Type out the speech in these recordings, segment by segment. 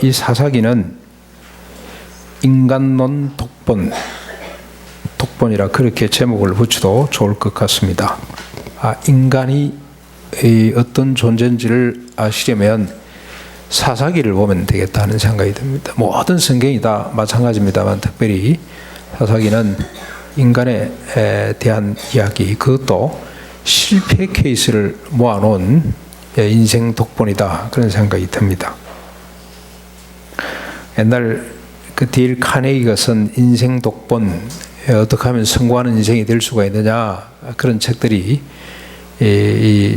이 사사기는 인간론 독본이라 그렇게 제목을 붙여도 좋을 것 같습니다. 인간이 어떤 존재인지를 아시려면 사사기를 보면 되겠다는 생각이 듭니다. 모든 성경이 다 마찬가지입니다만 특별히 사사기는 인간에 대한 이야기, 그것도 실패 케이스를 모아놓은 인생 독본이다, 그런 생각이 듭니다. 옛날 그 데일 카네기가 쓴 인생 독본, 어떻게 하면 성공하는 인생이 될 수가 있느냐, 그런 책들이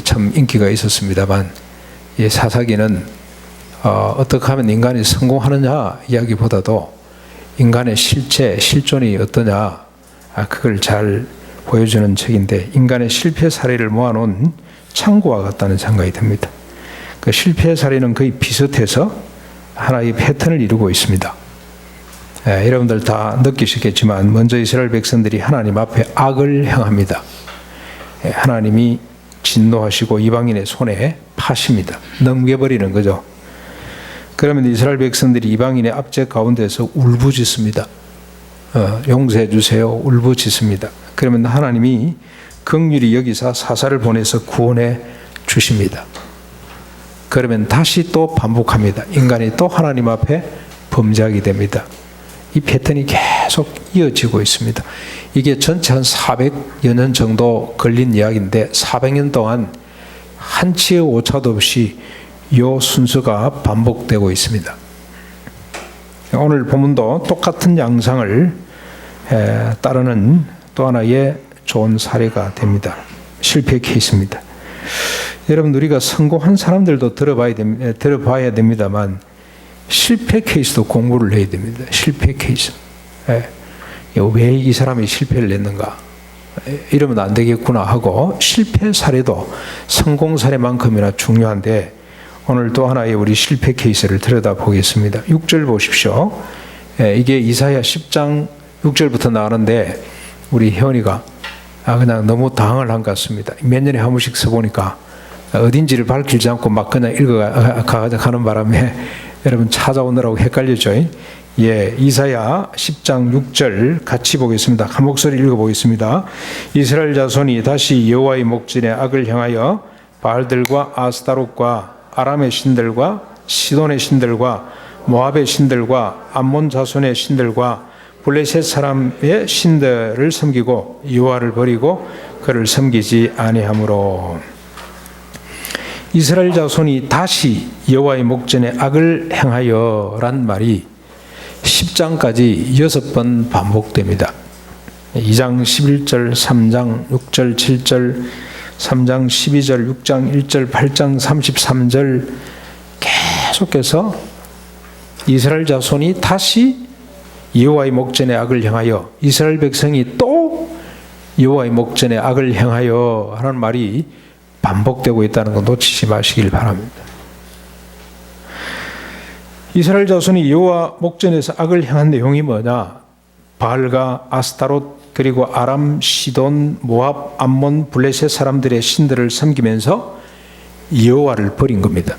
참 인기가 있었습니다만, 이 사사기는 어떻게 하면 인간이 성공하느냐 이야기보다도 인간의 실존이 어떠냐, 그걸 잘 보여주는 책인데, 인간의 실패 사례를 모아놓은 창고와 같다는 생각이 듭니다. 그 실패 사례는 거의 비슷해서 하나의 패턴을 이루고 있습니다. 여러분들 다 느끼시겠지만 먼저 이스라엘 백성들이 하나님 앞에 악을 행합니다. 하나님이 진노하시고 이방인의 손에 파십니다. 넘겨버리는 거죠. 그러면 이스라엘 백성들이 이방인의 압제 가운데서 울부짖습니다. 용서해 주세요, 울부짖습니다. 그러면 하나님이 긍휼히 여기사 사사를 보내서 구원해 주십니다. 그러면 다시 또 반복합니다. 인간이 또 하나님 앞에 범죄하게 됩니다. 이 패턴이 계속 이어지고 있습니다. 이게 전체 한 400여 년 정도 걸린 이야기인데 400년 동안 한치의 오차도 없이 이 순서가 반복되고 있습니다. 오늘 본문도 똑같은 양상을 따르는 또 하나의 좋은 사례가 됩니다. 실패 케이스입니다. 여러분, 우리가 성공한 사람들도 들어봐야 됩니다만 실패 케이스도 공부를 해야 됩니다. 실패 케이스. 왜 이 사람이 실패를 했는가? 이러면 안 되겠구나 하고, 실패 사례도 성공 사례만큼이나 중요한데 오늘 또 하나의 우리 실패 케이스를 들여다보겠습니다. 6절 보십시오. 이게 이사야 10장 6절부터 나오는데 우리 혜원이가 그냥 너무 당황을 한 것 같습니다. 몇 년에 한 번씩 써보니까 어딘지를 밝히지 않고 막 그냥 읽어가는 바람에 여러분 찾아오느라고 헷갈렸죠. 이사야 10장 6절 같이 보겠습니다. 한 목소리 읽어보겠습니다. 이스라엘 자손이 다시 여호와의 목전에 악을 향하여 바알들과 아스타롯과 아람의 신들과 시돈의 신들과 모압의 신들과 암몬 자손의 신들과 블레셋 사람의 신들을 섬기고 여호와를 버리고 그를 섬기지 아니하므로. 이스라엘 자손이 다시 여호와의 목전에 악을 행하여 란 말이 10장까지 6번 반복됩니다. 2장 11절, 3장 6절, 7절, 3장 12절, 6장 1절, 8장 33절 계속해서 이스라엘 자손이 다시 여호와의 목전에 악을 행하여, 이스라엘 백성이 또 여호와의 목전에 악을 행하여 하는 말이 반복되고 있다는 거 놓치지 마시길 바랍니다. 이스라엘 자손이 여호와 목전에서 악을 행한 내용이 뭐냐? 바알과 아스타롯, 그리고 아람, 시돈, 모압, 암몬, 블레셋 사람들의 신들을 섬기면서 여호와를 버린 겁니다.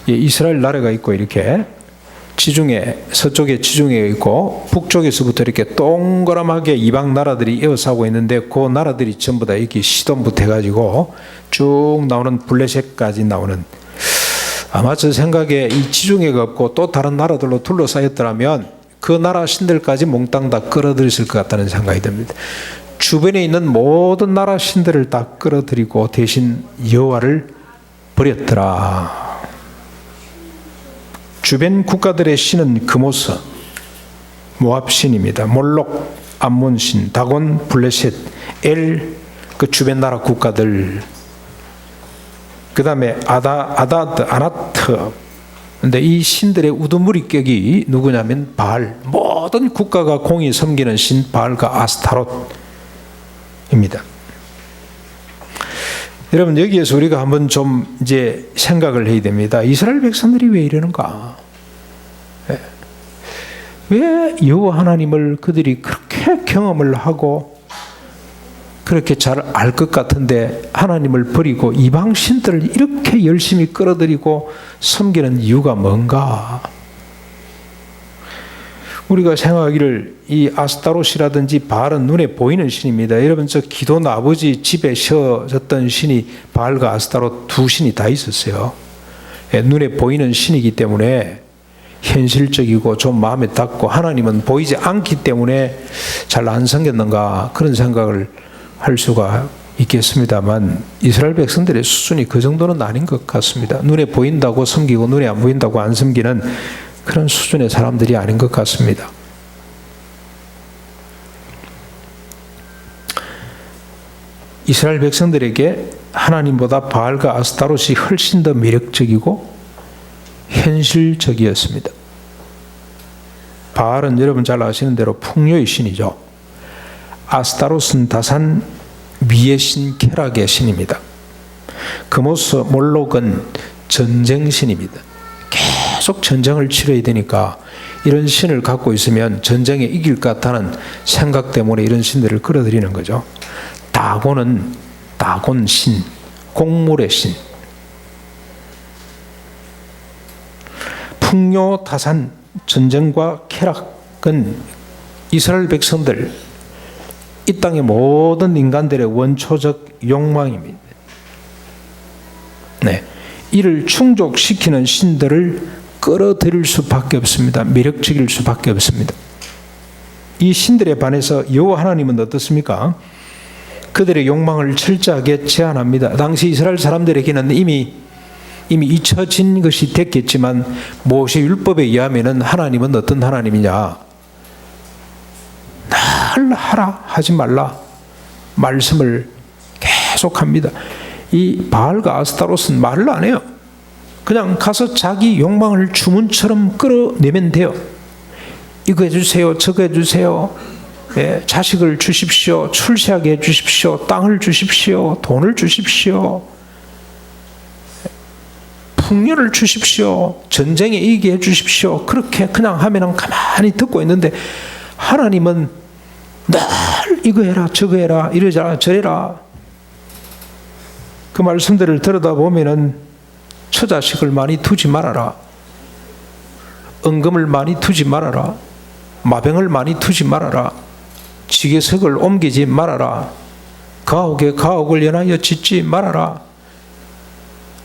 이스라엘 나라가 있고 이렇게 서쪽에 지중해가 있고 북쪽에서부터 이렇게 동그랗게 이방 나라들이 에워싸고 있는데, 그 나라들이 전부 다 이렇게 시돈부터 해가지고 쭉 나오는 블레셋까지 나오는, 아마 저 생각에 이 지중해가 없고 또 다른 나라들로 둘러싸였더라면 그 나라 신들까지 몽땅 다 끌어들였을 것 같다는 생각이 듭니다. 주변에 있는 모든 나라 신들을 다 끌어들이고 대신 여호와를 버렸더라. 주변 국가들의 신은 그모스, 모압 신입니다. 몰록, 암몬 신, 다곤, 블레셋, 그 주변 나라 국가들. 그 다음에 아다드, 아나트. 근데 이 신들의 우두머리격이 누구냐면 바알. 모든 국가가 공히 섬기는 신 바알과 아스타롯입니다. 여러분, 여기에서 우리가 한번 좀 이제 생각을 해야 됩니다. 이스라엘 백성들이 왜 이러는가? 왜 여호와 하나님을 그들이 그렇게 경험을 하고 그렇게 잘 알 것 같은데 하나님을 버리고 이방 신들을 이렇게 열심히 끌어들이고 섬기는 이유가 뭔가? 우리가 생각하기를 이 아스타롯이라든지 바알은 눈에 보이는 신입니다. 여러분, 저 기돈 아버지 집에 세워졌던 신이 바알과 아스타롯 두 신이 다 있었어요. 눈에 보이는 신이기 때문에 현실적이고 좀 마음에 닿고, 하나님은 보이지 않기 때문에 잘 안 섬겼는가, 그런 생각을 할 수가 있겠습니다만, 이스라엘 백성들의 수준이 그 정도는 아닌 것 같습니다. 눈에 보인다고 섬기고 눈에 안 보인다고 안 섬기는 그런 수준의 사람들이 아닌 것 같습니다. 이스라엘 백성들에게 하나님보다 바알과 아스타롯이 훨씬 더 매력적이고 현실적이었습니다. 바알은 여러분 잘 아시는 대로 풍요의 신이죠. 아스타롯은 다산 미의 신 케락의 신입니다. 그모스 몰록은 전쟁 신입니다. 계속 전쟁을 치러야 되니까 이런 신을 갖고 있으면 전쟁에 이길 것 같다는 생각 때문에 이런 신들을 끌어들이는 거죠. 다곤은 다곤 신, 곡물의 신. 풍요, 다산, 전쟁과 쾌락은 이스라엘 백성들, 이 땅의 모든 인간들의 원초적 욕망입니다. 네, 이를 충족시키는 신들을 끌어들일 수밖에 없습니다. 매력적일 수밖에 없습니다. 이 신들에 반해서 여호와 하나님은 어떻습니까? 그들의 욕망을 철저하게 제한합니다. 당시 이스라엘 사람들에게는 이미 잊혀진 것이 됐겠지만, 모세 율법에 의하면은 하나님은 어떤 하나님이냐? 날 하라 하지 말라 말씀을 계속합니다. 이 바알과 아스타롯은 말을 안 해요. 그냥 가서 자기 욕망을 주문처럼 끌어내면 돼요. 이거 해주세요, 저거 해주세요, 자식을 주십시오, 출세하게 해주십시오, 땅을 주십시오, 돈을 주십시오, 풍요를 주십시오, 전쟁에 이기게 해주십시오. 그렇게 그냥 하면 가만히 듣고 있는데, 하나님은 늘 이거 해라 저거 해라 이러자 저래라. 그 말씀들을 들여다보면은 처자식을 많이 두지 말아라, 은금을 많이 두지 말아라, 마병을 많이 두지 말아라, 지게석을 옮기지 말아라, 가옥에 가옥을 연하여 짓지 말아라,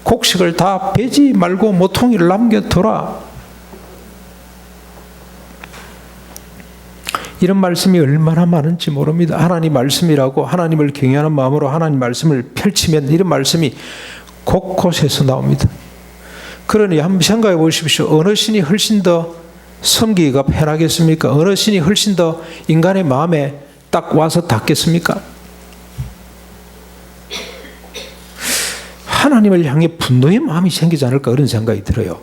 곡식을 다 베지 말고 모퉁이를 남겨둬라. 이런 말씀이 얼마나 많은지 모릅니다. 하나님 말씀이라고 하나님을 경외하는 마음으로 하나님 말씀을 펼치면 이런 말씀이 곳곳에서 나옵니다. 그러니 한번 생각해 보십시오. 어느 신이 훨씬 더 섬기기가 편하겠습니까? 어느 신이 훨씬 더 인간의 마음에 딱 와서 닿겠습니까? 하나님을 향해 분노의 마음이 생기지 않을까, 그런 생각이 들어요.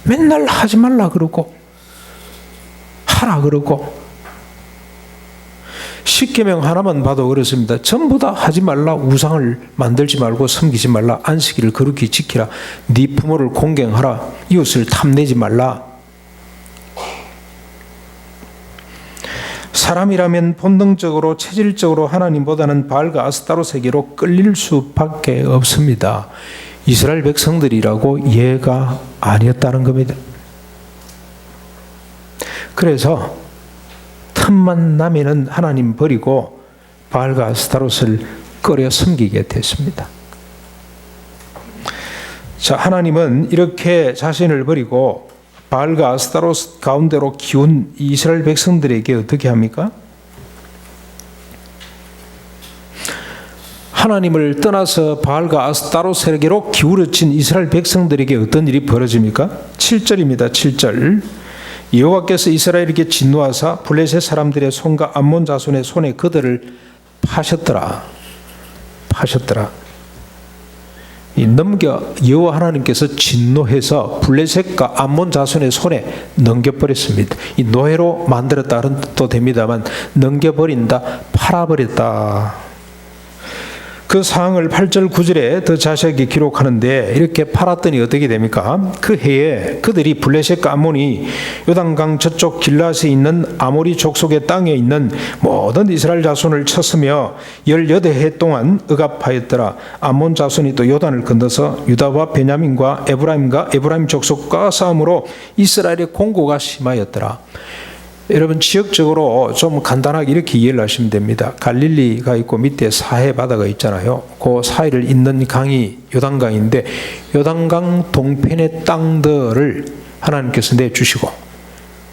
맨날 하지 말라 그러고 하라 그러고, 십계명 하나만 봐도 그렇습니다. 전부 다 하지 말라, 우상을 만들지 말고 섬기지 말라, 안식일을 거룩히 지키라, 네 부모를 공경하라, 이웃을 탐내지 말라. 사람이라면 본능적으로 체질적으로 하나님보다는 바알과 아스타롯에게로 끌릴 수밖에 없습니다. 이스라엘 백성들이라고 예가 아니었다는 겁니다. 그래서 틈만 나면은 하나님 버리고 바알과 아스타롯을 끌어 섬기게 됐습니다. 자, 하나님은 이렇게 자신을 버리고 바알과 아스타롯 가운데로 기운 이스라엘 백성들에게 어떻게 합니까? 하나님을 떠나서 바알과 아스타롯에게로 기울어진 이스라엘 백성들에게 어떤 일이 벌어집니까? 7절입니다. 7절. 여호와께서 이스라엘에게 진노하사 블레셋 사람들의 손과 암몬 자손의 손에 그들을 파셨더라. 여호와 하나님께서 진노해서 블레셋과 암몬 자손의 손에 넘겨버렸습니다. 이 노예로 만들었다는 뜻도 됩니다만, 넘겨버린다, 팔아버렸다. 그 상황을 8절 9절에 더 자세하게 기록하는데 이렇게 팔았더니 어떻게 됩니까? 그 해에 그들이 블레셋과 암몬이 요단강 저쪽 길앗에 있는 아모리 족속의 땅에 있는 모든 이스라엘 자손을 쳤으며 18해 동안 억압하였더라. 암몬 자손이 또 요단을 건너서 유다와 베냐민과 에브라임과 에브라임 족속과 싸움으로 이스라엘의 공고가 심하였더라. 여러분 지역적으로 좀 간단하게 이렇게 이해를 하시면 됩니다. 갈릴리가 있고 밑에 사해 바다가 있잖아요. 그 사이를 잇는 강이 요단강인데 요단강 동편의 땅들을 하나님께서 내주시고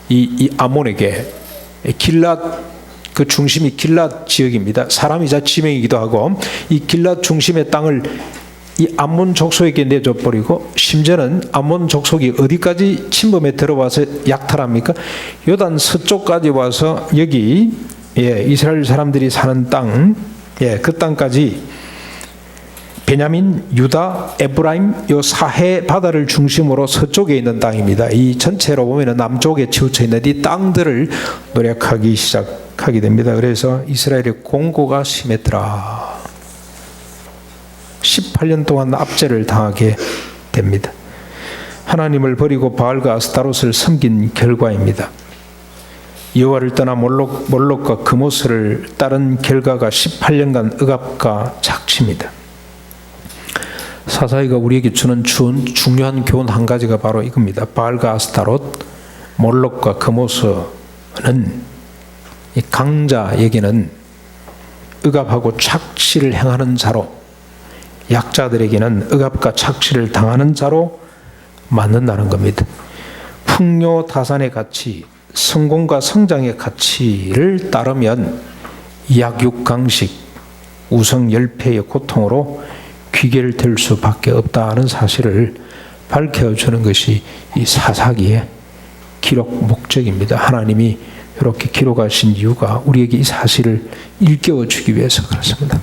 이 아몬에게 길랏 그 중심이 길랏 지역입니다. 사람이자 지명이기도 하고 이 길랏 중심의 땅을 이 암몬 족속에게 내줘버리고 심지어는 암몬 족속이 어디까지 침범에 들어와서 약탈합니까? 요단 서쪽까지 와서 여기 이스라엘 사람들이 사는 땅, 그 땅까지 베냐민, 유다, 에브라임 요 사해 바다를 중심으로 서쪽에 있는 땅입니다. 이 전체로 보면 남쪽에 치우쳐 있는 이 땅들을 노력하기 시작하게 됩니다. 그래서 이스라엘의 공고가 심했더라. 18년 동안 압제를 당하게 됩니다. 하나님을 버리고 바알과 아스타롯을 섬긴 결과입니다. 여호와를 떠나 몰록과 그모스를 따른 결과가 18년간 억압과 착취입니다. 사사기가 우리에게 주는 중요한 교훈 한 가지가 바로 이겁니다. 바알과 아스타롯, 몰록과 그모스는 이 강자에게는 억압하고 착취를 행하는 자로, 약자들에게는 억압과 착취를 당하는 자로 만든다는 겁니다. 풍요다산의 가치, 성공과 성장의 가치를 따르면 약육강식, 우성열패의 고통으로 귀결될 수밖에 없다는 사실을 밝혀주는 것이 이 사사기의 기록 목적입니다. 하나님이 이렇게 기록하신 이유가 우리에게 이 사실을 일깨워주기 위해서 그렇습니다.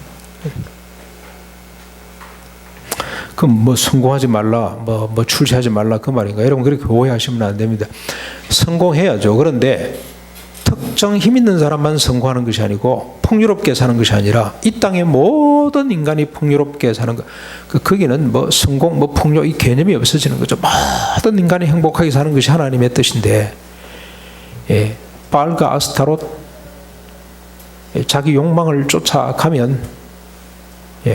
그럼 뭐 성공하지 말라, 뭐 출세하지 말라 그 말인가? 여러분 그렇게 오해하시면 안 됩니다. 성공해야죠. 그런데 특정 힘 있는 사람만 성공하는 것이 아니고 풍요롭게 사는 것이 아니라 이 땅의 모든 인간이 풍요롭게 사는 것. 거기는 뭐 성공, 뭐 풍요 이 개념이 없어지는 거죠. 모든 인간이 행복하게 사는 것이 하나님의 뜻인데, 바알과 아스타롯 자기 욕망을 쫓아가면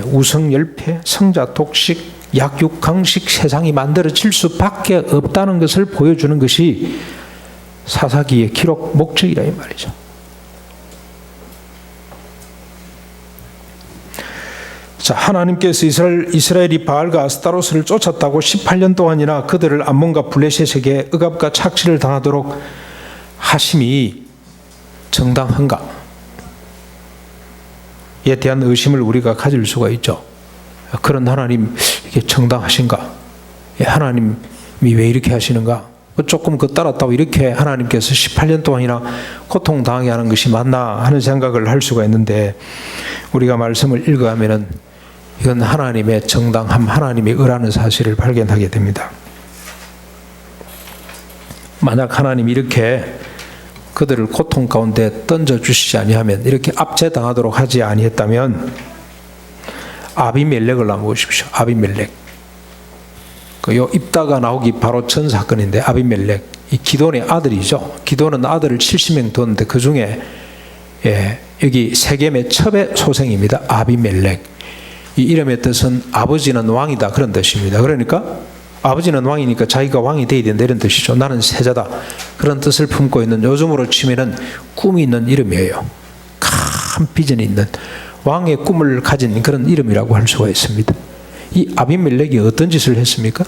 우성열패, 성자 독식, 약육강식 세상이 만들어질 수밖에 없다는 것을 보여주는 것이 사사기의 기록 목적이라 이 말이죠. 자, 하나님께서 이스라엘이 바알과 아스타롯을 쫓았다고 18년 동안이나 그들을 암몬과 블레셋에게 억압과 착취를 당하도록 하심이 정당한가? 에 대한 의심을 우리가 가질 수가 있죠. 그런 하나님 이게 정당하신가? 하나님이 왜 이렇게 하시는가? 조금 그 따랐다고 이렇게 하나님께서 18년 동안이나 고통당하게 하는 것이 맞나 하는 생각을 할 수가 있는데, 우리가 말씀을 읽어가면은 이건 하나님의 정당함, 하나님의 의라는 사실을 발견하게 됩니다. 만약 하나님이 이렇게 그들을 고통 가운데 던져주시지 아니하면, 이렇게 압제당하도록 하지 아니했다면 아비멜렉을 한번 보십시오. 아비멜렉. 요 입다가 나오기 바로 전 사건인데, 아비멜렉. 이 기돈의 아들이죠. 기돈은 아들을 70명 뒀는데 그 중에 여기 세겜의 첩의 소생입니다. 아비멜렉. 이 이름의 뜻은 아버지는 왕이다 그런 뜻입니다. 그러니까 아버지는 왕이니까 자기가 왕이 되어야 된다 이런 뜻이죠. 나는 세자다 그런 뜻을 품고 있는, 요즘으로 치면은 꿈이 있는 이름이에요. 큰 비전이 있는 왕의 꿈을 가진 그런 이름이라고 할 수가 있습니다. 이 아비멜렉이 어떤 짓을 했습니까?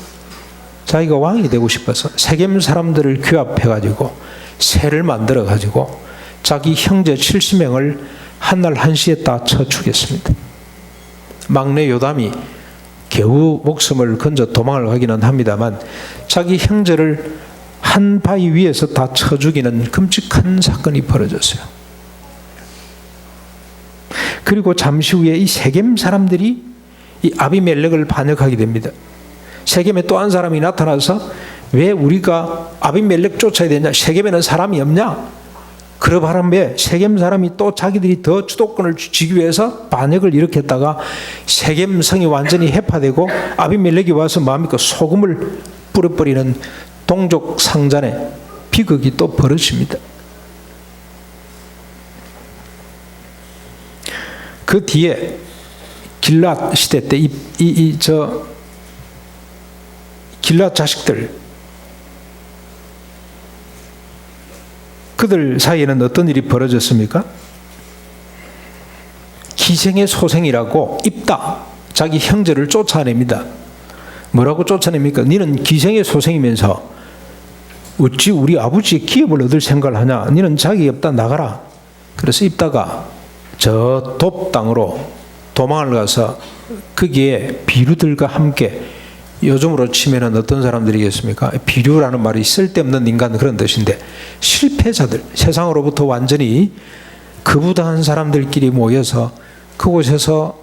자기가 왕이 되고 싶어서 세겜 사람들을 규합해가지고 세를 만들어가지고 자기 형제 70명을 한날 한시에 다 쳐 죽였습니다. 막내 요담이 겨우 목숨을 건져 도망을 가기는 합니다만 자기 형제를 한 바위 위에서 다 쳐 죽이는 끔찍한 사건이 벌어졌어요. 그리고 잠시 후에 이 세겜 사람들이 이 아비멜렉을 반역하게 됩니다. 세겜에 또 한 사람이 나타나서 왜 우리가 아비멜렉 쫓아야 되냐? 세겜에는 사람이 없냐? 그 바람에 세겜 사람이 또 자기들이 더 주도권을 쥐기 위해서 반역을 일으켰다가 세겜 성이 완전히 해파되고 아비멜렉이 와서 뭡니까? 소금을 뿌려버리는 동족 상잔의 비극이 또 벌어집니다. 그 뒤에 길랏 시대 때 길랏 자식들, 그들 사이에는 어떤 일이 벌어졌습니까? 기생의 소생이라고 입다, 자기 형제를 쫓아냅니다. 뭐라고 쫓아냅니까? 너는 기생의 소생이면서 어찌 우리 아버지의 기업을 얻을 생각을 하냐? 너는 자기 없다 나가라. 그래서 입다가 저 돕 땅으로 도망을 가서 거기에 비류들과 함께, 요즘으로 치면은 어떤 사람들이겠습니까? 비류라는 말이 쓸데없는 인간 그런 뜻인데, 실패자들, 세상으로부터 완전히 거부당한 사람들끼리 모여서 그곳에서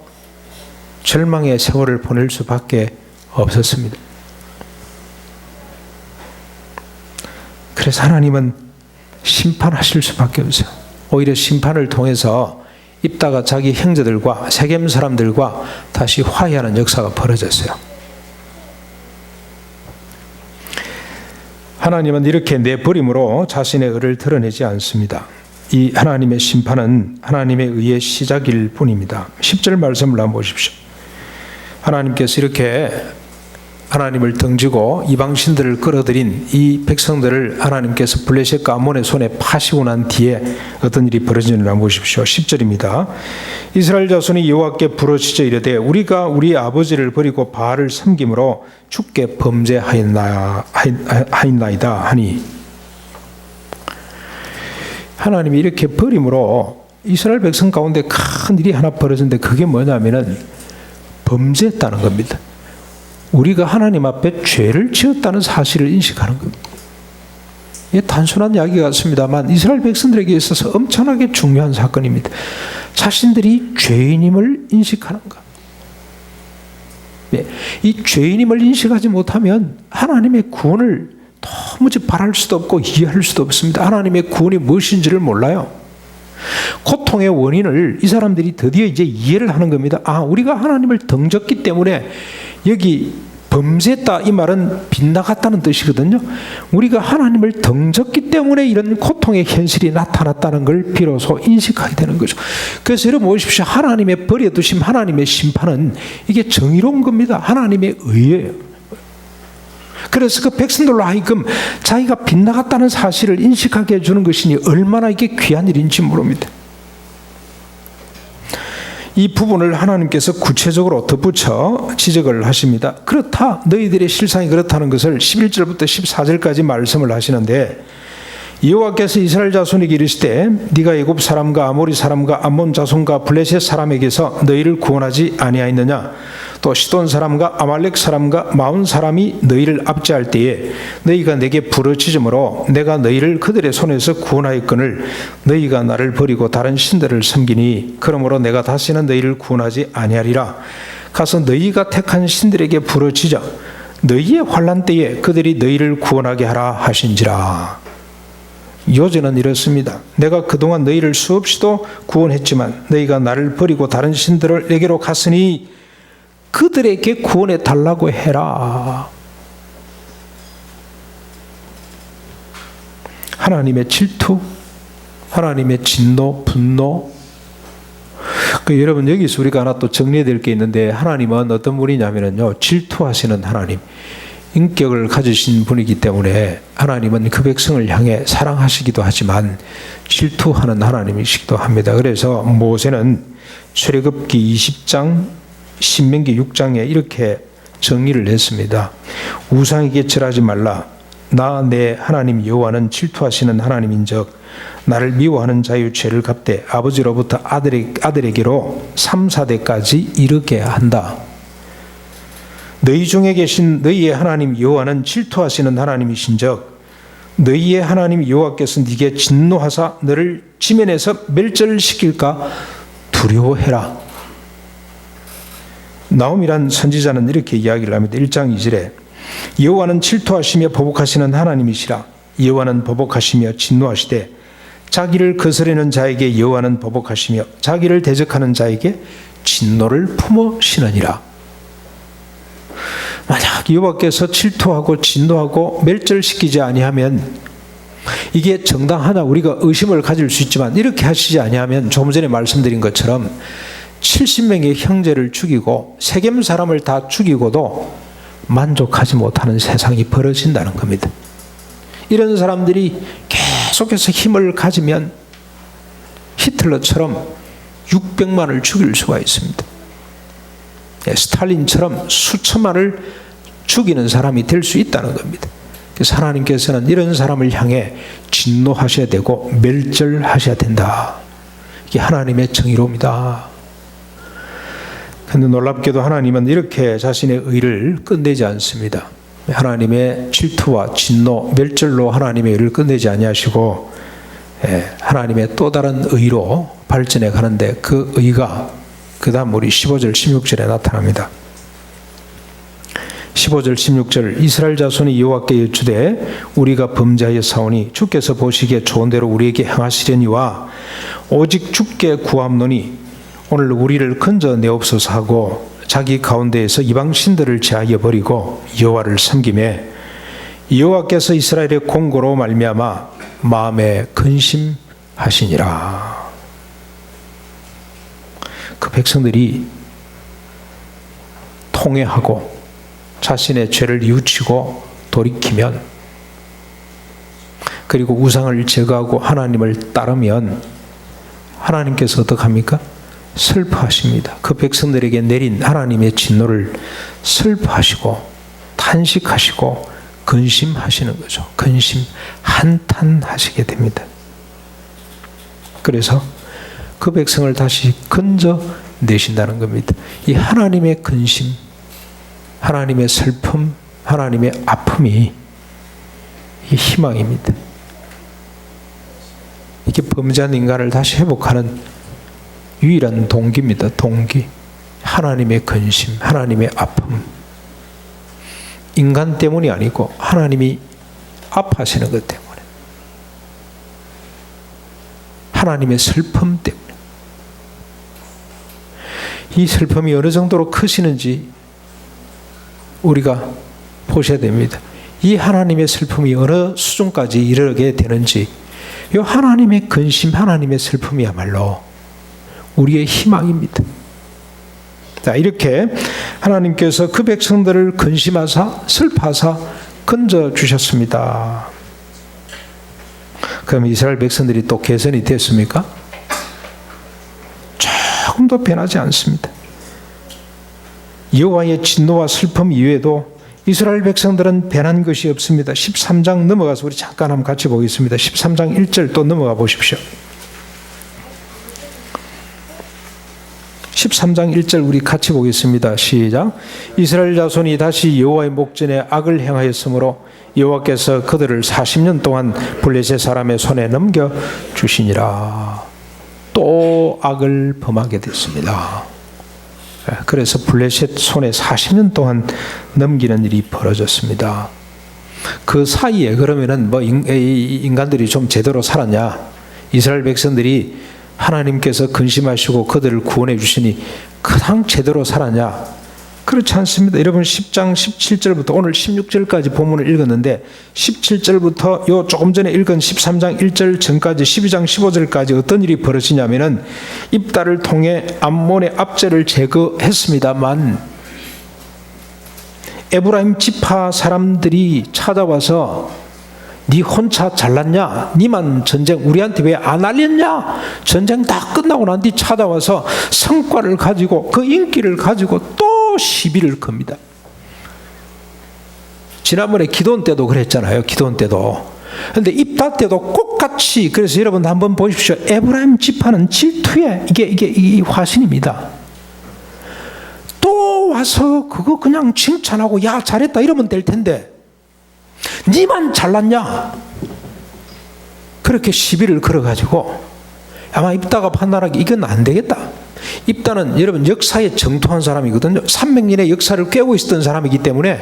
절망의 세월을 보낼 수밖에 없었습니다. 그래서 하나님은 심판하실 수밖에 없어요. 오히려 심판을 통해서 입다가 자기 형제들과 세겜 사람들과 다시 화해하는 역사가 벌어졌어요. 하나님은 이렇게 내버림으로 자신의 의를 드러내지 않습니다. 이 하나님의 심판은 하나님의 의의 시작일 뿐입니다. 10절 말씀을 한번 보십시오. 하나님께서 이렇게 하나님을 등지고 이방신들을 끌어들인 이 백성들을 하나님께서 블레셋과 암몬의 손에 파시고 난 뒤에 어떤 일이 벌어지는지 한번 보십시오. 10절입니다. 이스라엘 자손이 여호와께 부르짖어 이르되 우리가 우리 아버지를 버리고 바알을 섬김으로 주께 범죄하였나이다 하니, 하나님이 이렇게 버림으로 이스라엘 백성 가운데 큰 일이 하나 벌어졌는데, 그게 뭐냐면은 범죄했다는 겁니다. 우리가 하나님 앞에 죄를 지었다는 사실을 인식하는 겁니다. 이게 단순한 이야기 같습니다만 이스라엘 백성들에게 있어서 엄청나게 중요한 사건입니다. 자신들이 죄인임을 인식하는 것. 이 죄인임을 인식하지 못하면 하나님의 구원을 도무지 바랄 수도 없고 이해할 수도 없습니다. 하나님의 구원이 무엇인지를 몰라요. 고통의 원인을 이 사람들이 드디어 이제 이해를 하는 겁니다. 아, 우리가 하나님을 등졌기 때문에, 여기 범죄했다 이 말은 빗나갔다는 뜻이거든요. 우리가 하나님을 등졌기 때문에 이런 고통의 현실이 나타났다는 걸 비로소 인식하게 되는 거죠. 그래서 여러분 보십시오. 하나님의 버려두심, 하나님의 심판은 이게 정의로운 겁니다. 하나님의 의예요. 그래서 그 백성들로 하여금 자기가 빗나갔다는 사실을 인식하게 해주는 것이니 얼마나 이게 귀한 일인지 모릅니다. 이 부분을 하나님께서 구체적으로 덧붙여 지적을 하십니다. 그렇다, 너희들의 실상이 그렇다는 것을 11절부터 14절까지 말씀을 하시는데, 여호와께서 이스라엘 자손에게 이르시되 네가 애굽 사람과 아모리 사람과 암몬 자손과 블레셋 사람에게서 너희를 구원하지 아니하였느냐? 또 시돈 사람과 아말렉 사람과 마온 사람이 너희를 압제할 때에 너희가 내게 부르짖음으로 내가 너희를 그들의 손에서 구원하였거늘 너희가 나를 버리고 다른 신들을 섬기니 그러므로 내가 다시는 너희를 구원하지 아니하리라. 가서 너희가 택한 신들에게 부르짖어 너희의 환난 때에 그들이 너희를 구원하게 하라 하신지라. 요제는 이렇습니다. 내가 그동안 너희를 수없이도 구원했지만 너희가 나를 버리고 다른 신들을 내게로 갔으니 그들에게 구원해 달라고 해라. 하나님의 질투, 하나님의 진노, 분노. 여러분 여기서 우리가 하나 또 정리해야 될 게 있는데, 하나님은 어떤 분이냐면요, 질투하시는 하나님, 인격을 가지신 분이기 때문에 하나님은 그 백성을 향해 사랑하시기도 하지만 질투하는 하나님이시기도 합니다. 그래서 모세는 출애굽기 20장 신명기 6장에 이렇게 정의를 했습니다. 우상에게 절하지 말라. 나 내 하나님 여호와는 질투하시는 하나님인즉 나를 미워하는 자의 죄를 갚되 아버지로부터 아들에게로 3, 4대까지 이르게 한다. 너희 중에 계신 너희의 하나님 여호와는 질투하시는 하나님이신즉 너희의 하나님 여호와께서 네게 진노하사 너를 지면에서 멸절시킬까 두려워해라. 나홈이란 선지자는 이렇게 이야기를 합니다. 1장 2절에 여호와는 질투하시며 보복하시는 하나님이시라. 여호와는 보복하시며 진노하시되 자기를 거스르는 자에게 여호와는 보복하시며 자기를 대적하는 자에게 진노를 품으시느니라. 만약 여호와께서 질투하고 진노하고 멸절시키지 아니하면 이게 정당하나 우리가 의심을 가질 수 있지만 이렇게 하시지 아니하면 조금 전에 말씀드린 것처럼 70명의 형제를 죽이고 세겜 사람을 다 죽이고도 만족하지 못하는 세상이 벌어진다는 겁니다. 이런 사람들이 계속해서 힘을 가지면 히틀러처럼 600만을 죽일 수가 있습니다. 스탈린처럼 수천만을 죽이는 사람이 될 수 있다는 겁니다. 그래서 하나님께서는 이런 사람을 향해 진노하셔야 되고 멸절하셔야 된다. 이게 하나님의 정의로움이다. 그런데 놀랍게도 하나님은 이렇게 자신의 의를 끝내지 않습니다. 하나님의 질투와 진노, 멸절로 하나님의 의를 끝내지 아니하시고 하나님의 또 다른 의로 발전해 가는데 그 의가 그 다음 우리 15절 16절에 나타납니다. 15절 16절 이스라엘 자손이 여호와께 여쭈되 우리가 범죄하여 사오니 주께서 보시기에 좋은 대로 우리에게 행하시려니와 오직 주께 구함노니 오늘 우리를 건져내옵소서 하고 자기 가운데에서 이방 신들을 제하여 버리고 여호와를 섬기매 여호와께서 이스라엘의 공고로 말미암아 마음에 근심하시니라. 그 백성들이 통회하고 자신의 죄를 뉘우치고 돌이키면 그리고 우상을 제거하고 하나님을 따르면 하나님께서 어떻게 합니까? 슬퍼하십니다. 그 백성들에게 내린 하나님의 진노를 슬퍼하시고 탄식하시고 근심하시는 거죠. 근심, 한탄하시게 됩니다. 그래서 그 백성을 다시 건져내신다는 겁니다. 이 하나님의 근심, 하나님의 슬픔, 하나님의 아픔이 이 희망입니다. 이게 범죄한 인간을 다시 회복하는 유일한 동기입니다. 동기. 하나님의 근심, 하나님의 아픔. 인간 때문이 아니고 하나님이 아파하시는 것 때문에. 하나님의 슬픔 때문에. 이 슬픔이 어느 정도로 크시는지 우리가 보셔야 됩니다. 이 하나님의 슬픔이 어느 수준까지 이르게 되는지 이 하나님의 근심, 하나님의 슬픔이야말로 우리의 희망입니다. 자, 이렇게 하나님께서 그 백성들을 근심하사 슬퍼하사 건져주셨습니다. 그럼 이스라엘 백성들이 또 개선이 됐습니까? 조금도 변하지 않습니다. 여호와의 진노와 슬픔 이외에도 이스라엘 백성들은 변한 것이 없습니다. 13장 넘어가서 우리 잠깐 한번 같이 보겠습니다. 13장 1절 또 넘어가 보십시오. 13장 1절 우리 같이 보겠습니다. 시작. 이스라엘 자손이 다시 여호와의 목전에 악을 행하였으므로 여호와께서 그들을 40년 동안 블레셋 사람의 손에 넘겨 주시니라. 또 악을 범하게 됐습니다. 그래서 블레셋 손에 40년 동안 넘기는 일이 벌어졌습니다. 그 사이에 그러면은 뭐 인간들이 좀 제대로 살았냐? 이스라엘 백성들이 하나님께서 근심하시고 그들을 구원해 주시니 그냥 제대로 살았냐? 그렇지 않습니다. 여러분 10장 17절부터 오늘 16절까지 본문을 읽었는데 17절부터 요 조금 전에 읽은 13장 1절 전까지 12장 15절까지 어떤 일이 벌어지냐면은 입다를 통해 암몬의 압제를 제거했습니다만 에브라임 지파 사람들이 찾아와서 니 혼자 잘났냐? 니만 전쟁 우리한테 왜 안 알렸냐? 전쟁 다 끝나고 난 뒤 찾아와서 성과를 가지고 그 인기를 가지고 또 시비를 겁니다. 지난번에 기도원 때도 그랬잖아요. 기도원 때도. 그런데 입다 때도 똑같이. 그래서 여러분 한번 보십시오. 에브라임 지파는 질투에 이게 화신입니다. 또 와서 그거 그냥 칭찬하고 야 잘했다 이러면 될 텐데 니만 잘났냐? 그렇게 시비를 걸어가지고 아마 입다가 판단하기 이건 안 되겠다. 입다는 여러분 역사에 정통한 사람이거든요. 300년의 역사를 깨고 있었던 사람이기 때문에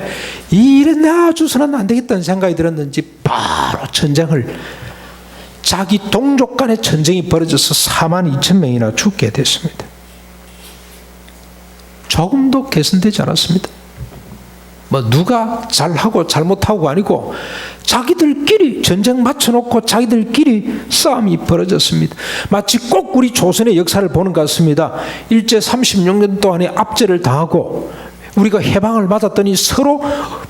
이 일은 내주서는 안 되겠다는 생각이 들었는지 바로 전쟁을 자기 동족 간의 전쟁이 벌어져서 42,000명이나 죽게 됐습니다. 조금도 개선되지 않았습니다. 뭐 누가 잘하고 잘못하고가 아니고 자기들끼리 전쟁 맞춰놓고 자기들끼리 싸움이 벌어졌습니다. 마치 꼭 우리 조선의 역사를 보는 것 같습니다. 일제 36년 동안에 압제를 당하고 우리가 해방을 받았더니 서로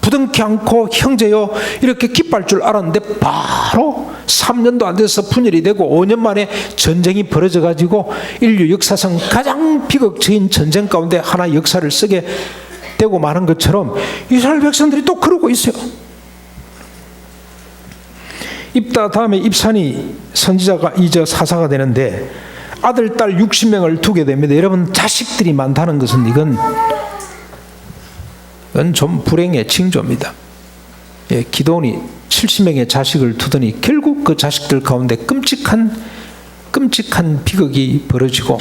부둥켜 안고 형제요 이렇게 기뻐할 줄 알았는데 바로 3년도 안 돼서 분열이 되고 5년 만에 전쟁이 벌어져 가지고 인류 역사상 가장 비극적인 전쟁 가운데 하나 역사를 쓰게 되고 마는 것처럼 이스라엘 백성들이 또 그러고 있어요. 입다 다음에 입산이 선지자가 이제 사사가 되는데 아들 딸 60명을 두게 됩니다. 여러분 자식들이 많다는 것은 이건 좀 불행의 징조입니다. 예, 기드온이 70명의 자식을 두더니 결국 그 자식들 가운데 끔찍한 비극이 벌어지고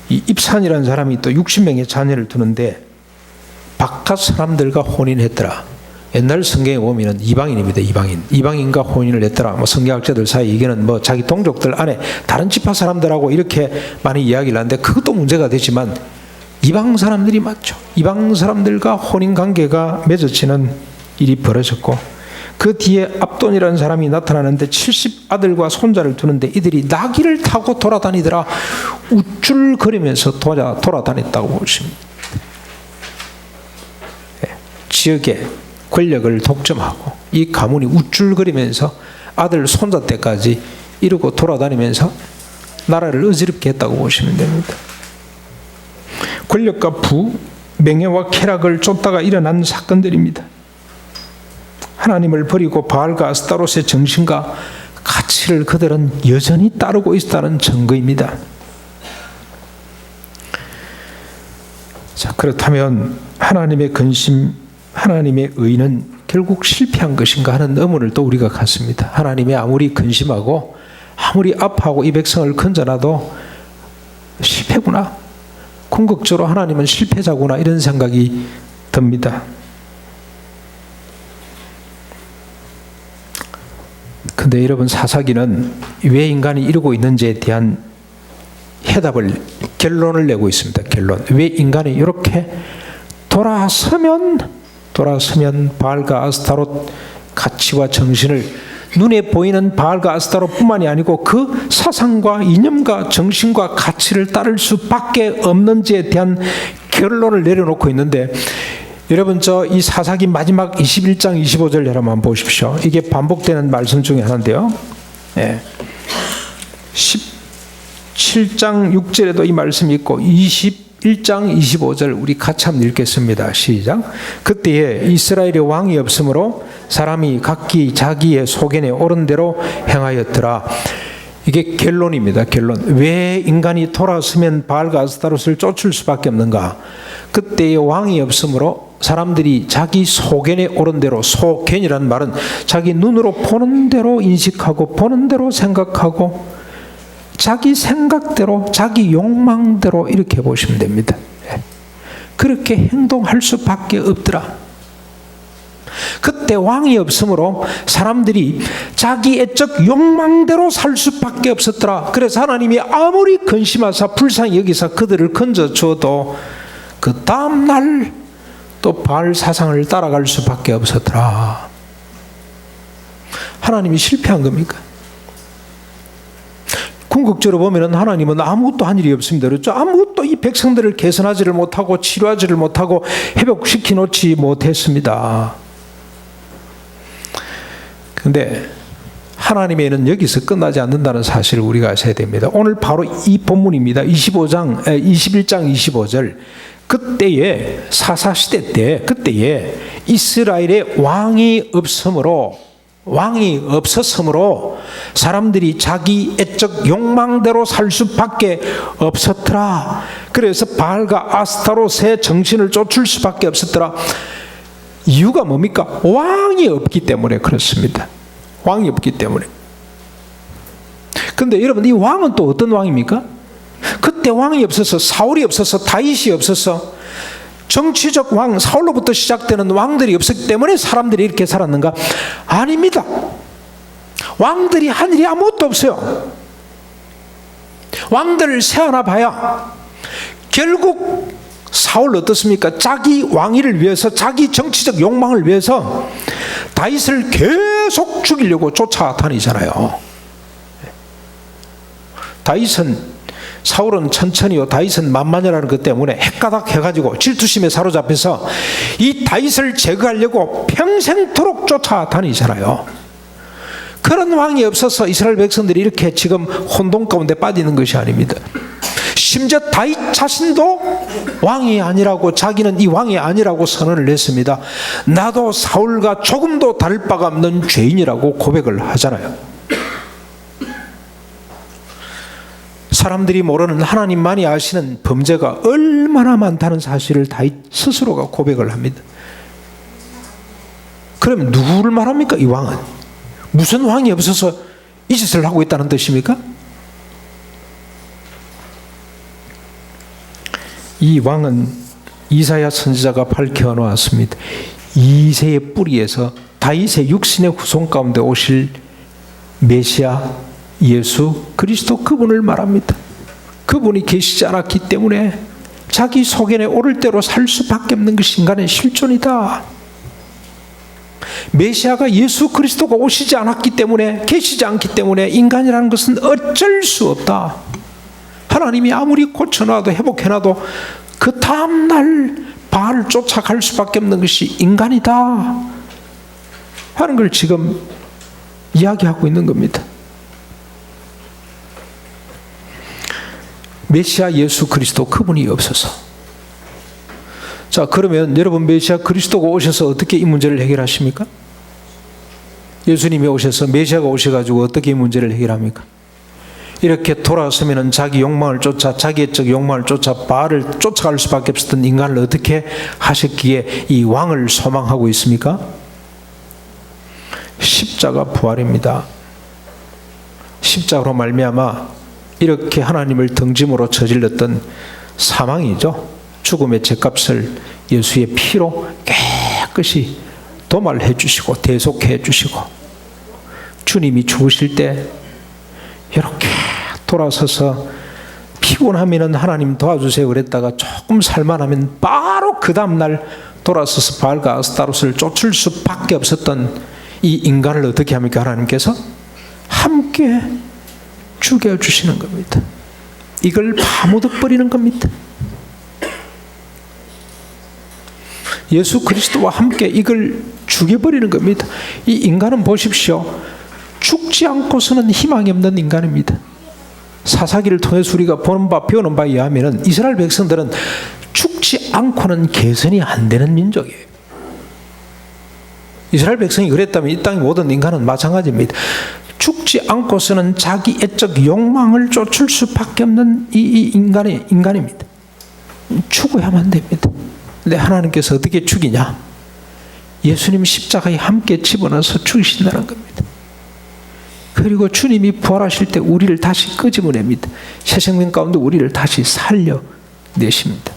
이 입산이라는 사람이 또 60명의 자녀를 두는데 바깥 사람들과 혼인했더라. 옛날 성경에 보면 이방인입니다. 이방인과 혼인을 했더라. 뭐 성경학자들 사이 이게는 뭐 자기 동족들 안에 다른 지파 사람들하고 이렇게 많이 이야기를 하는데 그것도 문제가 되지만 이방 사람들이 맞죠. 이방 사람들과 혼인 관계가 맺어지는 일이 벌어졌고 그 뒤에 압돈이라는 사람이 나타나는데 70 아들과 손자를 두는데 이들이 나귀를 타고 돌아다니더라. 우쭐거리면서 돌아다녔다고 보십니다. 지역의 권력을 독점하고 이 가문이 우쭐거리면서 아들 손자 때까지 이러고 돌아다니면서 나라를 어지럽게 했다고 보시면 됩니다. 권력과 부, 명예와 쾌락을 쫓다가 일어난 사건들입니다. 하나님을 버리고 바알과 아스타롯의 정신과 가치를 그들은 여전히 따르고 있다는 증거입니다. 자, 그렇다면 하나님의 근심, 하나님의 의는 결국 실패한 것인가 하는 의문을 또 우리가 갖습니다. 하나님이 아무리 근심하고 아무리 아파하고 이 백성을 건져놔도 실패구나. 궁극적으로 하나님은 실패자구나 이런 생각이 듭니다. 근데 여러분 사사기는 왜 인간이 이러고 있는지에 대한 결론을 내고 있습니다. 결론. 왜 인간이 이렇게 돌아서면 바알과 아스타롯 가치와 정신을 눈에 보이는 바알과 아스타롯뿐만이 아니고 그 사상과 이념과 정신과 가치를 따를 수밖에 없는지에 대한 결론을 내려놓고 있는데 여러분 이 사사기 마지막 21장 25절 여러분 한번 보십시오. 이게 반복되는 말씀 중에 하나인데요. 17장 6절에도 이 말씀이 있고 21장 25절 우리 같이 한번 읽겠습니다. 시작. 그때에 이스라엘의 왕이 없으므로 사람이 각기 자기의 소견에 옳은 대로 행하였더라. 이게 결론입니다. 결론. 왜 인간이 돌아서면 바알과 아스타롯을 쫓을 수밖에 없는가? 그때의 왕이 없으므로 사람들이 자기 소견에 옳은 대로, 소견이라는 말은 자기 눈으로 보는 대로 인식하고 보는 대로 생각하고 자기 생각대로 자기 욕망대로 이렇게 보시면 됩니다. 그렇게 행동할 수밖에 없더라. 그때 왕이 없으므로 사람들이 자기 애적 욕망대로 살 수밖에 없었더라. 그래서 하나님이 아무리 근심하사 불쌍히 여기사 그들을 건져 주어도 그 다음날 또 바알 사상을 따라갈 수밖에 없었더라. 하나님이 실패한 겁니까? 궁극적으로 보면 하나님은 아무것도 한 일이 없습니다. 그렇죠? 아무것도 이 백성들을 개선하지를 못하고 치료하지를 못하고 회복시켜 놓지 못했습니다. 그런데 하나님의 는 여기서 끝나지 않는다는 사실을 우리가 아셔야 됩니다. 오늘 바로 이 본문입니다. 21장 25절. 그때에 사사시대 때 그때에 이스라엘의 왕이 없었으므로 사람들이 자기 애적 욕망대로 살 수밖에 없었더라. 그래서 바알과 아스타롯의 정신을 쫓을 수밖에 없었더라. 이유가 뭡니까? 왕이 없기 때문에 그렇습니다. 왕이 없기 때문에. 그런데 여러분 이 왕은 또 어떤 왕입니까? 그때 왕이 없어서 사울이 없어서 다윗이 없어서 정치적 왕 사울로부터 시작되는 왕들이 없었기 때문에 사람들이 이렇게 살았는가? 아닙니다. 왕들이 한 일이 아무것도 없어요. 왕들을 세어나 봐야 결국 사울 어떻습니까? 자기 왕위를 위해서, 자기 정치적 욕망을 위해서 다윗을 계속 죽이려고 쫓아다니잖아요. 사울은 천천히요, 다윗은 만만이라는 것 때문에 헷가닥 해가지고 질투심에 사로잡혀서 이 다윗을 제거하려고 평생토록 쫓아다니잖아요. 그런 왕이 없어서 이스라엘 백성들이 이렇게 지금 혼돈 가운데 빠지는 것이 아닙니다. 심지어 다윗 자신도 왕이 아니라고, 자기는 이 왕이 아니라고 선언을 했습니다. 나도 사울과 조금도 다를 바가 없는 죄인이라고 고백을 하잖아요. 사람들이 모르는 하나님만이 아시는 범죄가 얼마나 많다는 사실을 다윗 스스로가 고백을 합니다. 그럼 누구를 말합니까? 이 왕은 무슨 왕이 없어서 이 짓을 하고 있다는 뜻입니까? 이 왕은 이사야 선지자가 밝혀놓았습니다. 이새의 뿌리에서 다윗의 육신의 후손 가운데 오실 메시아 예수 그리스도, 그분을 말합니다. 그분이 계시지 않았기 때문에 자기 소견에 오를 대로 살 수밖에 없는 것이 인간의 실존이다. 메시아가 예수 그리스도가 오시지 않았기 때문에, 계시지 않기 때문에 인간이라는 것은 어쩔 수 없다. 하나님이 아무리 고쳐놔도 회복해놔도 그 다음날 바알을 쫓아갈 수밖에 없는 것이 인간이다 하는 걸 지금 이야기하고 있는 겁니다. 메시아 예수 그리스도, 그분이 없어서. 자, 그러면 여러분, 메시아 그리스도가 오셔서 어떻게 이 문제를 해결하십니까? 예수님이 오셔서, 메시아가 오셔가지고 어떻게 이 문제를 해결합니까? 이렇게 돌아서면은 자기 욕망을 쫓아, 자기의 욕망을 쫓아 바알을 쫓아갈 수밖에 없었던 인간을 어떻게 하셨기에 이 왕을 소망하고 있습니까? 십자가 부활입니다. 십자가로 말미암아 이렇게 하나님을 등짐으로 저질렀던 사망이죠. 죽음의 죗값을 예수의 피로 깨끗이 도말해 주시고 대속해 주시고, 주님이 죽으실 때 이렇게 돌아서서 피곤하면 하나님 도와주세요 그랬다가 조금 살만하면 바로 그 다음날 돌아서서 바알과 아스타롯을 쫓을 수밖에 없었던 이 인간을 어떻게 합니까? 하나님께서 함께 죽여주시는 겁니다. 이걸 파묻어버리는 겁니다. 예수 그리스도와 함께 이걸 죽여버리는 겁니다. 이 인간은 보십시오. 죽지 않고서는 희망이 없는 인간입니다. 사사기를 통해서 우리가 보는 바, 배우는 바에 의하면 이스라엘 백성들은 죽지 않고는 개선이 안 되는 민족이에요. 이스라엘 백성이 그랬다면 이 땅의 모든 인간은 마찬가지입니다. 죽지 않고서는 자기 애적 욕망을 쫓을 수밖에 없는 이 인간입니다. 죽어야만 됩니다. 근데 하나님께서 어떻게 죽이냐? 예수님 십자가에 함께 집어넣어서 죽이신다는 겁니다. 그리고 주님이 부활하실 때 우리를 다시 끄집어냅니다. 새 생명 가운데 우리를 다시 살려내십니다.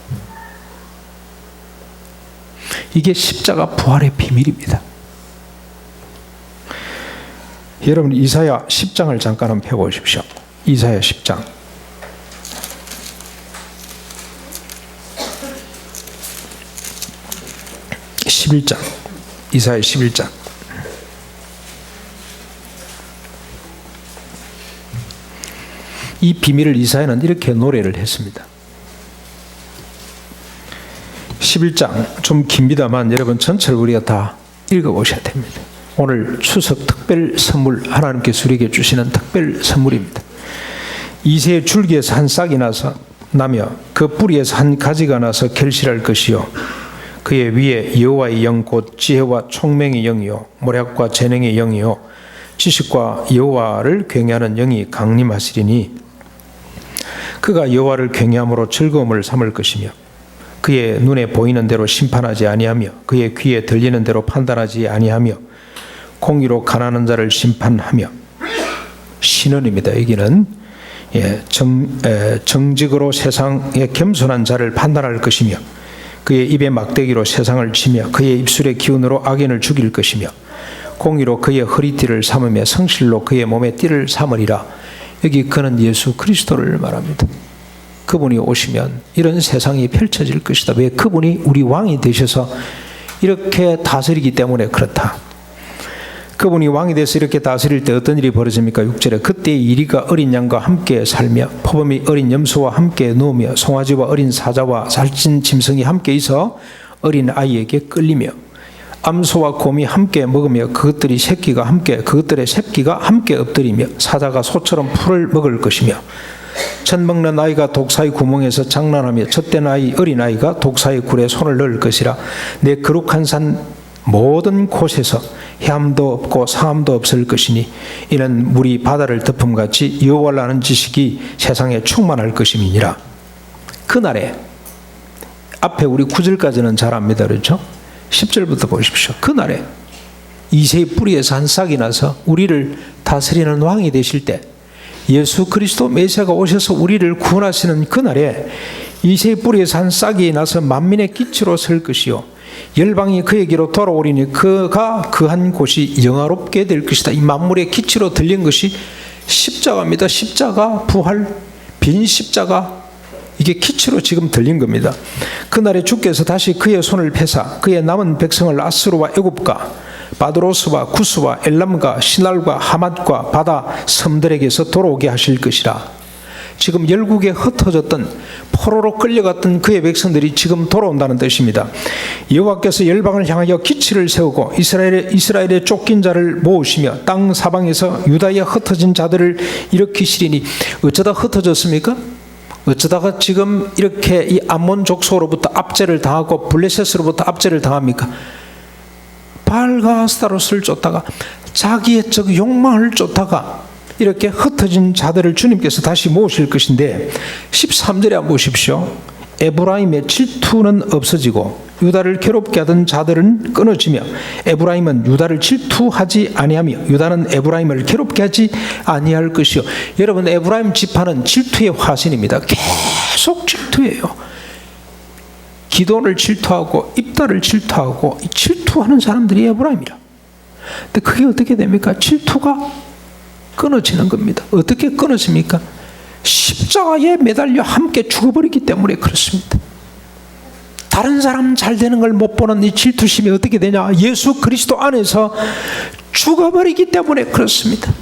이게 십자가 부활의 비밀입니다. 여러분, 이사야 10장을 잠깐 한번 펴보십시오. 이사야 10장. 11장. 이사야 11장. 이 비밀을 이사야는 이렇게 노래를 했습니다. 11장 좀 깁니다만 여러분 전체를 우리가 다 읽어보셔야 됩니다. 오늘 추석 특별 선물, 하나님께서 우리에게 주시는 특별 선물입니다. 이새의 줄기에서 한 싹이 나며 그 뿌리에서 한 가지가 나서 결실할 것이요, 그의 위에 여호와의 영 곧 지혜와 총명의 영이요 모략과 재능의 영이요 지식과 여호와를 경외하는 영이 강림하시리니, 그가 여호와를 경외함으로 즐거움을 삼을 것이며 그의 눈에 보이는 대로 심판하지 아니하며 그의 귀에 들리는 대로 판단하지 아니하며 공의로 가난한 자를 심판하며, 신언입니다. 여기는 정직으로 세상에 겸손한 자를 판단할 것이며 그의 입에 막대기로 세상을 치며 그의 입술의 기운으로 악인을 죽일 것이며 공의로 그의 허리띠를 삼으며 성실로 그의 몸에 띠를 삼으리라. 여기 그는 예수 그리스도를 말합니다. 그분이 오시면 이런 세상이 펼쳐질 것이다. 왜? 그분이 우리 왕이 되셔서 이렇게 다스리기 때문에 그렇다. 그분이 왕이 돼서 이렇게 다스릴 때 어떤 일이 벌어집니까? 6절에 그때 이리가 어린 양과 함께 살며 포범이 어린 염소와 함께 누우며 송아지와 어린 사자와 살찐 짐승이 함께 있어 어린 아이에게 끌리며 암소와 곰이 함께 먹으며 그것들의 새끼가 함께 엎드리며 사자가 소처럼 풀을 먹을 것이며 젖 먹는 아이가 독사의 구멍에서 장난하며 젖된 어린 아이가 독사의 굴에 손을 넣을 것이라. 내 거룩한 산 모든 곳에서 해함도 없고 사함도 없을 것이니 이는 물이 바다를 덮음같이 여호와를 아는 지식이 세상에 충만할 것임이니라. 그날에 앞에 우리 9절까지는 잘 압니다. 그렇죠? 10절부터 보십시오. 그날에 이새의 뿌리에서 한 싹이 나서 우리를 다스리는 왕이 되실 때 예수 그리스도 메시아가 오셔서 우리를 구원하시는 그날에 이새의 뿌리에서 한 싹이 나서 만민의 기치로 설 것이요 열방이 그에게로 돌아오리니 그가 그한 곳이 영화롭게 될 것이다. 이 만물의 기치로 들린 것이 십자가입니다. 십자가, 부활, 빈 십자가, 이게 기치로 지금 들린 겁니다. 그날에 주께서 다시 그의 손을 펴사 그의 남은 백성을 아수르와 애굽과 바드로스와 구스와 엘람과 시날과 하맛과 바다 섬들에게서 돌아오게 하실 것이라. 지금 열국에 흩어졌던 포로로 끌려갔던 그의 백성들이 지금 돌아온다는 뜻입니다. 여호와께서 열방을 향하여 기치를 세우고 이스라엘의 쫓긴 자를 모으시며 땅 사방에서 유다에 흩어진 자들을 일으키시리니 어쩌다 흩어졌습니까? 어쩌다가 지금 이렇게 이 암몬 족속으로부터 압제를 당하고 블레셋으로부터 압제를 당합니까? 바알과 아스타롯을 쫓다가 자기의 욕망을 쫓다가 이렇게 흩어진 자들을 주님께서 다시 모으실 것인데 13절에 한번 보십시오. 에브라임의 질투는 없어지고 유다를 괴롭게 하던 자들은 끊어지며 에브라임은 유다를 질투하지 아니하며 유다는 에브라임을 괴롭게 하지 아니할 것이요. 여러분, 에브라임 지파는 질투의 화신입니다. 계속 질투해요. 기돈을 질투하고 입다를 질투하고 질투하는 사람들이 에브라임이라. 근데 그게 어떻게 됩니까? 질투가 끊어지는 겁니다. 어떻게 끊어집니까? 십자가에 매달려 함께 죽어버리기 때문에 그렇습니다. 다른 사람 잘 되는 걸 못 보는 이 질투심이 어떻게 되냐? 예수 그리스도 안에서 죽어버리기 때문에 그렇습니다.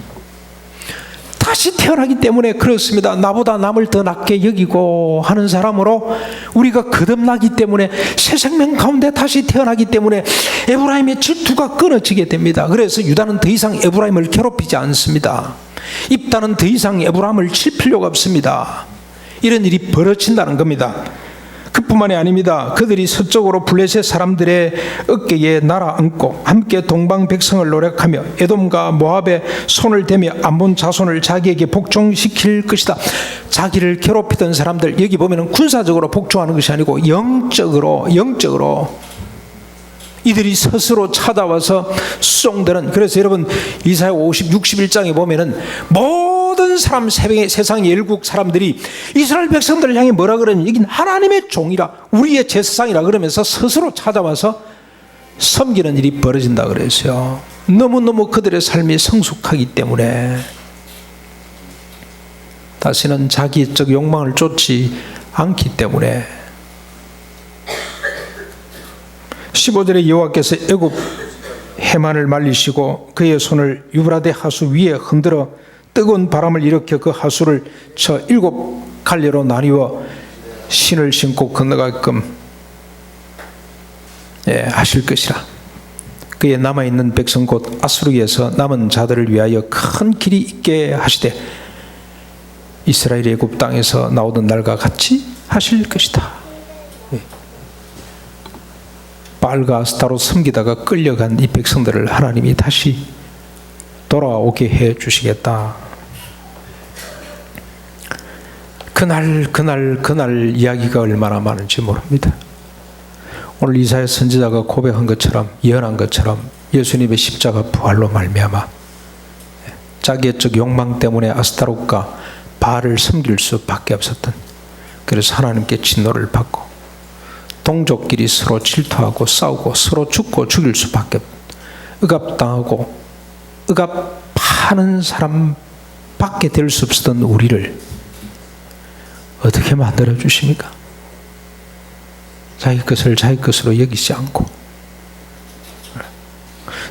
다시 태어나기 때문에 그렇습니다. 나보다 남을 더 낫게 여기고 하는 사람으로 우리가 거듭나기 때문에 새 생명 가운데 다시 태어나기 때문에 에브라임의 질투가 끊어지게 됩니다. 그래서 유다는 더 이상 에브라임을 괴롭히지 않습니다. 입다는 더 이상 에브라임을 칠 필요가 없습니다. 이런 일이 벌어진다는 겁니다. 그뿐만이 아닙니다. 그들이 서쪽으로 블레셋 사람들의 어깨에 날아앉고 함께 동방 백성을 노력하며 에돔과 모압에 손을 대며 암몬 자손을 자기에게 복종시킬 것이다. 자기를 괴롭히던 사람들, 여기 보면은 군사적으로 복종하는 것이 아니고 영적으로 이들이 스스로 찾아와서 수종되는. 그래서 여러분 이사야 61장에 보면은 모든 사람, 세상의 열국 사람들이 이스라엘 백성들을 향해 뭐라 그러냐, 여긴 하나님의 종이라, 우리의 제사장이라 그러면서 스스로 찾아와서 섬기는 일이 벌어진다 그랬어요. 너무너무 그들의 삶이 성숙하기 때문에 다시는 자기적 욕망을 쫓지 않기 때문에. 15절에 여호와께서 애굽 해만을 말리시고 그의 손을 유브라데 하수 위에 흔들어 뜨거운 바람을 일으켜 그 하수를 쳐 7 갈래로 나뉘어 신을 신고 건너가게끔 하실 것이라. 그의 남아있는 백성 곧 아수르에서 남은 자들을 위하여 큰 길이 있게 하시되 이스라엘의 애굽 땅에서 나오던 날과 같이 하실 것이다. 바알과 아스타롯 섬기다가 끌려간 이 백성들을 하나님이 다시 돌아오게 해 주시겠다. 그날 이야기가 얼마나 많은지 모릅니다. 오늘 이사야 선지자가 고백한 것처럼, 예언한 것처럼 예수님의 십자가 부활로 말미암아 자기의 욕망 때문에 아스타롯과 바알을 섬길 수밖에 없었던, 그래서 하나님께 진노를 받고 동족끼리 서로 질투하고 싸우고 서로 죽고 죽일 수밖에 없는, 억압당하고 억압하는 사람밖에 될 수 없었던 우리를 어떻게 만들어 주십니까? 자기 것을 자기 것으로 여기지 않고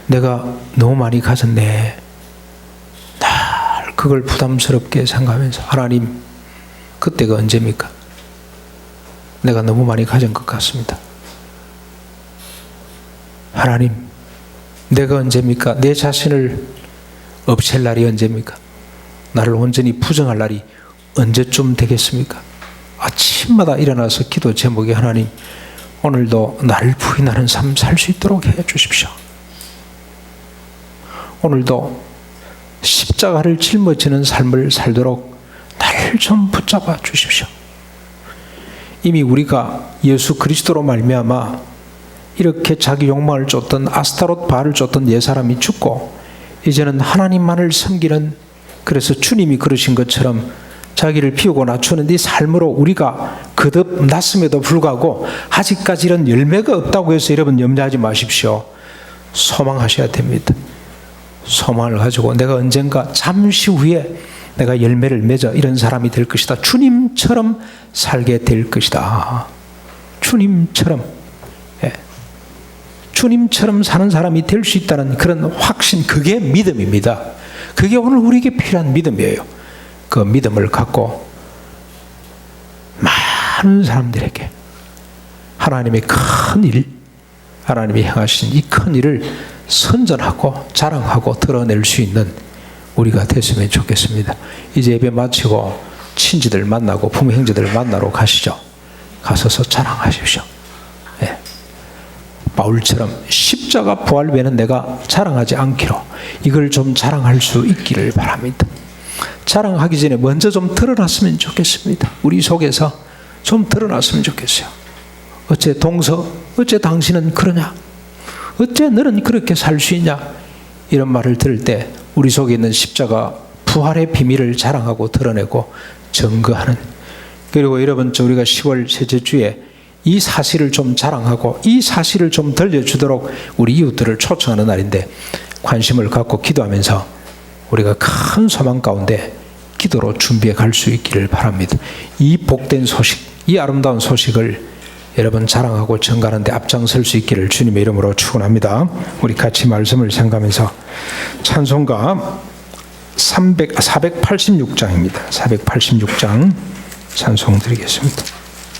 내가 너무 많이 가졌네. 날 그걸 부담스럽게 생각하면서 하나님 그때가 언제입니까? 내가 너무 많이 가진 것 같습니다. 하나님 내가 언제입니까? 내 자신을 없앨 날이 언제입니까? 나를 온전히 부정할 날이 언제쯤 되겠습니까? 아침마다 일어나서 기도 제목이 하나님 오늘도 나를 부인하는 삶 살 수 있도록 해 주십시오. 오늘도 십자가를 짊어지는 삶을 살도록 나를 좀 붙잡아 주십시오. 이미 우리가 예수 그리스도로 말미암아 이렇게 자기 욕망을 쫓던 아스타롯 바알을 쫓던 옛사람이 죽고 이제는 하나님만을 섬기는, 그래서 주님이 그러신 것처럼 자기를 비우고 낮추는 이 삶으로 우리가 거듭났음에도 불구하고 아직까지 이런 열매가 없다고 해서 여러분 염려하지 마십시오. 소망하셔야 됩니다. 소망을 가지고 내가 언젠가 잠시 후에 내가 열매를 맺어 이런 사람이 될 것이다. 주님처럼 살게 될 것이다. 주님처럼, 주님처럼 사는 사람이 될 수 있다는 그런 확신, 그게 믿음입니다. 그게 오늘 우리에게 필요한 믿음이에요. 그 믿음을 갖고 많은 사람들에게 하나님의 큰 일, 하나님이 행하신 이 큰 일을 선전하고 자랑하고 드러낼 수 있는 우리가 됐으면 좋겠습니다. 이제 예배 마치고 친지들 만나고 부모 형제들 만나러 가시죠. 가서서 자랑하십시오. 네. 바울처럼 십자가 부활 외에는 내가 자랑하지 않기로, 이걸 좀 자랑할 수 있기를 바랍니다. 자랑하기 전에 먼저 좀 드러났으면 좋겠습니다. 우리 속에서 좀 드러났으면 좋겠어요. 어째 동서, 어째 당신은 그러냐? 어째 너는 그렇게 살 수 있냐? 이런 말을 들을 때 우리 속에 있는 십자가 부활의 비밀을 자랑하고 드러내고 증거하는, 그리고 여러분 우리가 10월 셋째 주에 이 사실을 좀 자랑하고 이 사실을 좀 들려주도록 우리 이웃들을 초청하는 날인데, 관심을 갖고 기도하면서 우리가 큰 소망 가운데 기도로 준비해 갈 수 있기를 바랍니다. 이 복된 소식, 이 아름다운 소식을 여러분 자랑하고 전가하는 데 앞장설 수 있기를 주님의 이름으로 축원합니다. 우리 같이 말씀을 생각하면서 찬송가 486장입니다. 486장 찬송 드리겠습니다.